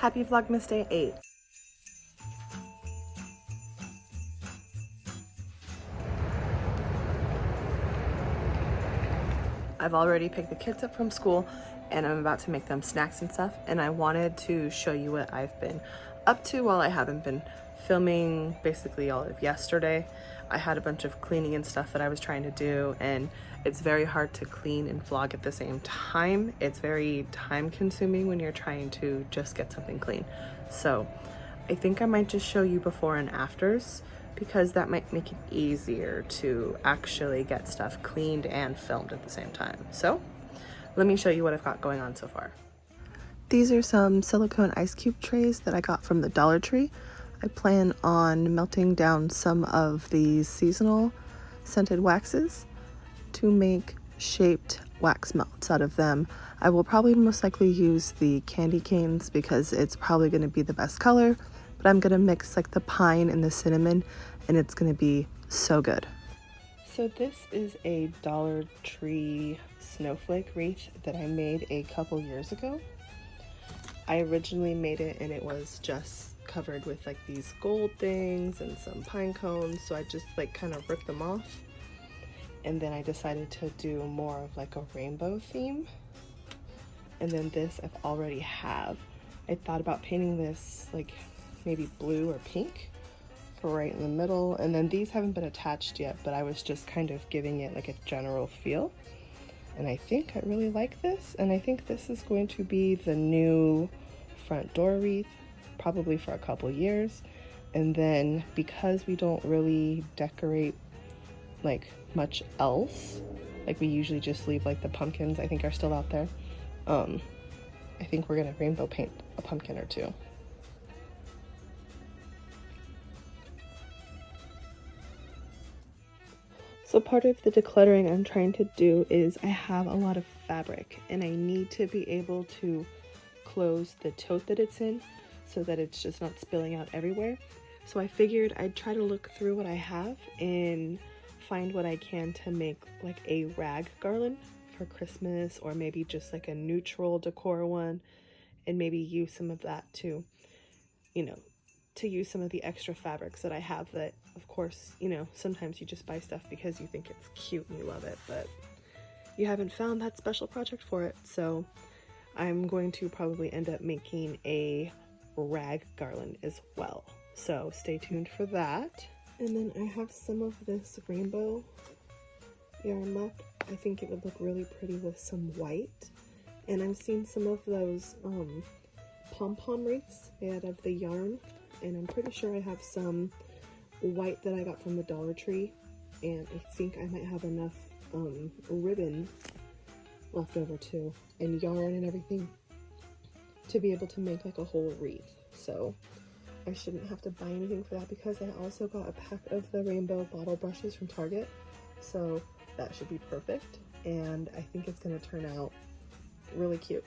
Happy Vlogmas Day 8. I've already picked the kids up from school and I'm about to make them snacks and stuff, and I wanted to show you what I've been up to while I haven't been filming basically all of yesterday. I had a bunch of cleaning and stuff that I was trying to do, and it's very hard to clean and vlog at the same time. It's very time consuming when you're trying to just get something clean. So I think I might just show you before and afters, because that might make it easier to actually get stuff cleaned and filmed at the same time. So let me show you what I've got going on so far. These are some silicone ice cube trays that I got from the Dollar Tree. I plan on melting down some of these seasonal scented waxes to make shaped wax melts out of them. I will probably most likely use the candy canes because it's probably going to be the best color, but I'm going to mix like the pine and the cinnamon and it's going to be so good. So this is a Dollar Tree snowflake wreath that I made a couple years ago. I originally made it and it was just covered with like these gold things and some pine cones, so I just like kind of ripped them off, and then I decided to do more of like a rainbow theme. And then this I've already have. I thought about painting this like maybe blue or pink for right in the middle, and then these haven't been attached yet, but I was just kind of giving it like a general feel, and I think I really like this, and I think this is going to be the new front door wreath probably for a couple years. And then because we don't really decorate like much else, like we usually just leave like the pumpkins I think are still out there, I think we're gonna rainbow paint a pumpkin or two. So part of the decluttering I'm trying to do is I have a lot of fabric and I need to be able to close the tote that it's in so that it's just not spilling out everywhere. So I figured I'd try to look through what I have and find what I can to make like a rag garland for Christmas, or maybe just like a neutral decor one, and maybe use some of that to, you know, to use some of the extra fabrics that I have that, of course, you know, sometimes you just buy stuff because you think it's cute and you love it, but you haven't found that special project for it. So I'm going to probably end up making a rag garland as well. So stay tuned for that. And then I have some of this rainbow yarn left. I think it would look really pretty with some white. And I've seen some of those pom-pom wreaths made out of the yarn, and I'm pretty sure I have some white that I got from the Dollar Tree, and I think I might have enough ribbon left over too, and yarn and everything to be able to make like a whole wreath. So I shouldn't have to buy anything for that, because I also got a pack of the rainbow bottle brushes from Target, so that should be perfect, and I think it's going to turn out really cute.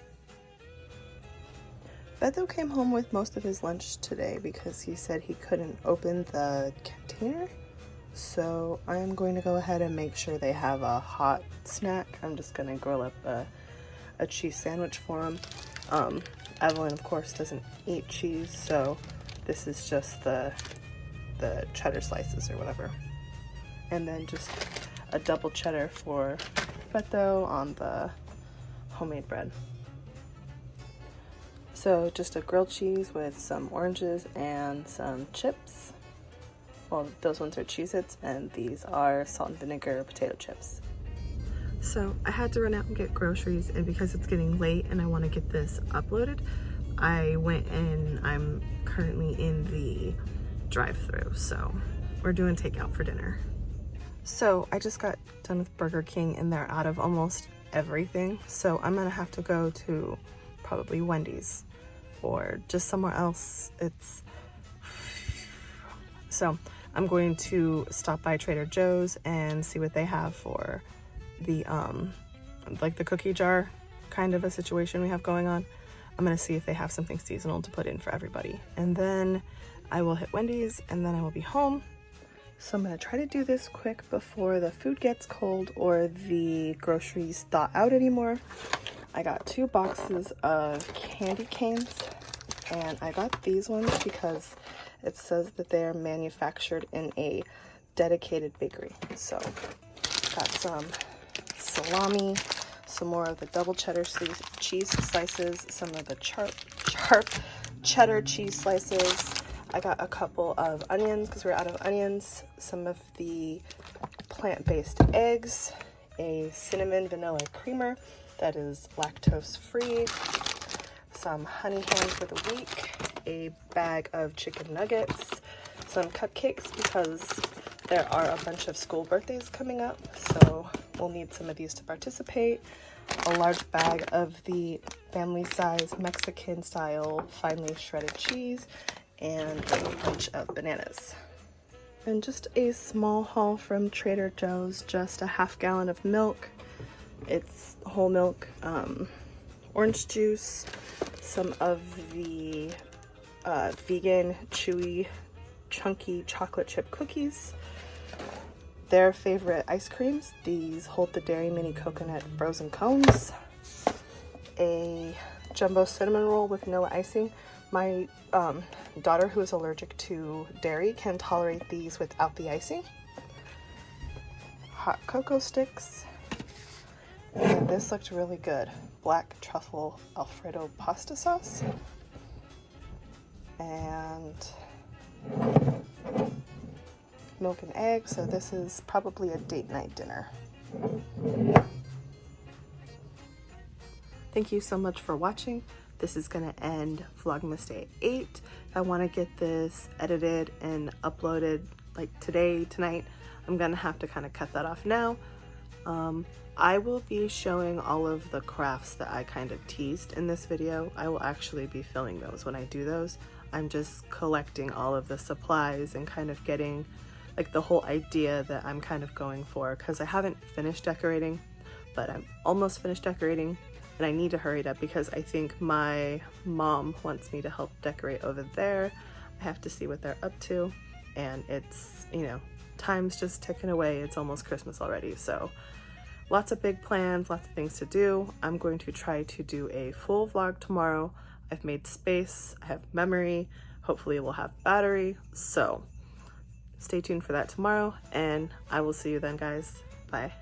Beto came home with most of his lunch today because he said he couldn't open the container, so I'm going to go ahead and make sure they have a hot snack. I'm just going to grill up a cheese sandwich for him. Evelyn, of course, doesn't eat cheese, so this is just the cheddar slices or whatever. And then just a double cheddar for Beto on the homemade bread. So just a grilled cheese with some oranges and some chips. Well, those ones are Cheez-Its, and these are salt and vinegar potato chips. So I had to run out and get groceries, and because it's getting late and I want to get this uploaded, I went and I'm currently in the drive-thru, so we're doing takeout for dinner. So I just got done with Burger King and they're out of almost everything, so I'm gonna have to go to probably Wendy's or just somewhere else. So I'm going to stop by Trader Joe's and see what they have for the like the cookie jar kind of a situation we have going on. I'm gonna see if they have something seasonal to put in for everybody, and then I will hit Wendy's and then I will be home. So I'm gonna try to do this quick before the food gets cold or the groceries thaw out anymore. I got 2 boxes of candy canes. And I got these ones because it says that they are manufactured in a dedicated bakery. So got some salami, some more of the double cheddar cheese slices, some of the sharp cheddar cheese slices. I got a couple of onions because we're out of onions, some of the plant-based eggs, a cinnamon vanilla creamer that is lactose free, some honey ham for the week, a bag of chicken nuggets, some cupcakes because there are a bunch of school birthdays coming up, so we'll need some of these to participate, a large bag of the family size Mexican style finely shredded cheese, and a bunch of bananas. And just a small haul from Trader Joe's, just a half gallon of milk. It's whole milk, orange juice, some of the vegan, chewy, chunky chocolate chip cookies, their favorite ice creams, these Hold the Dairy mini coconut frozen cones, a jumbo cinnamon roll with vanilla icing. My daughter, who is allergic to dairy, can tolerate these without the icing. Hot cocoa sticks. And this looked really good. Black truffle Alfredo pasta sauce. And milk and eggs. So this is probably a date night dinner. Thank you so much for watching. This is gonna end Vlogmas Day 8. I wanna get this edited and uploaded like tonight. I'm gonna have to kind of cut that off now. I will be showing all of the crafts that I kind of teased in this video. I will actually be filming those when I do those. I'm just collecting all of the supplies and kind of getting like the whole idea that I'm kind of going for, because I haven't finished decorating, but I'm almost finished decorating. And I need to hurry it up because I think my mom wants me to help decorate over there. I have to see what they're up to. And it's, you know, time's just ticking away. It's almost Christmas already. So lots of big plans, lots of things to do. I'm going to try to do a full vlog tomorrow. I've made space, I have memory. Hopefully we'll have battery. So stay tuned for that tomorrow. And I will see you then, guys. Bye.